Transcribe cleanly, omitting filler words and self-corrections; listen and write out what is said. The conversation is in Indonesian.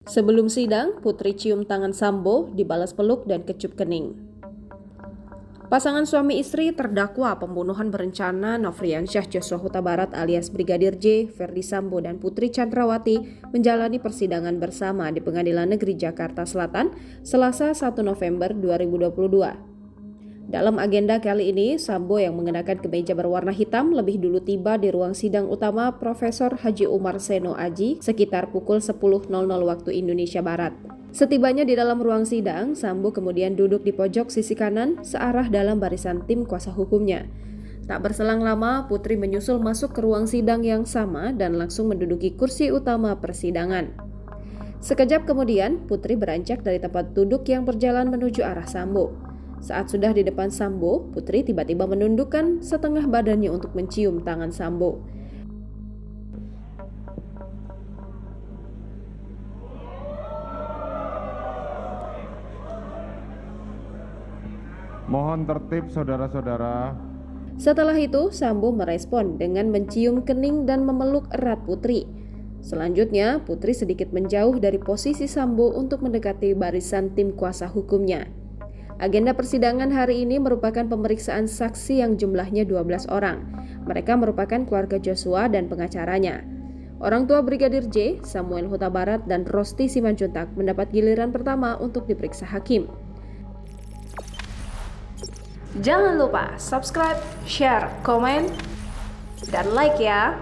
Sebelum sidang, Putri cium tangan Sambo, dibalas peluk dan kecup kening. Pasangan suami istri terdakwa pembunuhan berencana Nofriansyah Joshua Huta Barat alias Brigadir J, Ferdi Sambo dan Putri Chandrawati menjalani persidangan bersama di Pengadilan Negeri Jakarta Selatan Selasa 1 November 2022. Dalam agenda kali ini, Sambo yang mengenakan kemeja berwarna hitam lebih dulu tiba di ruang sidang utama Profesor Haji Umar Seno Aji sekitar pukul 10.00 waktu Indonesia Barat. Setibanya di dalam ruang sidang, Sambo kemudian duduk di pojok sisi kanan searah dalam barisan tim kuasa hukumnya. Tak berselang lama, Putri menyusul masuk ke ruang sidang yang sama dan langsung menduduki kursi utama persidangan. Sekejap kemudian, Putri beranjak dari tempat duduk yang berjalan menuju arah Sambo. Saat sudah di depan Sambo, Putri tiba-tiba menundukkan setengah badannya untuk mencium tangan Sambo. Mohon tertib saudara-saudara. Setelah itu, Sambo merespon dengan mencium kening dan memeluk erat Putri. Selanjutnya, Putri sedikit menjauh dari posisi Sambo untuk mendekati barisan tim kuasa hukumnya. Agenda persidangan hari ini merupakan pemeriksaan saksi yang jumlahnya 12 orang. Mereka merupakan keluarga Joshua dan pengacaranya. Orang tua Brigadir J, Samuel Huta Barat dan Rosti Simanjuntak mendapat giliran pertama untuk diperiksa hakim. Jangan lupa subscribe, share, komen, dan like ya!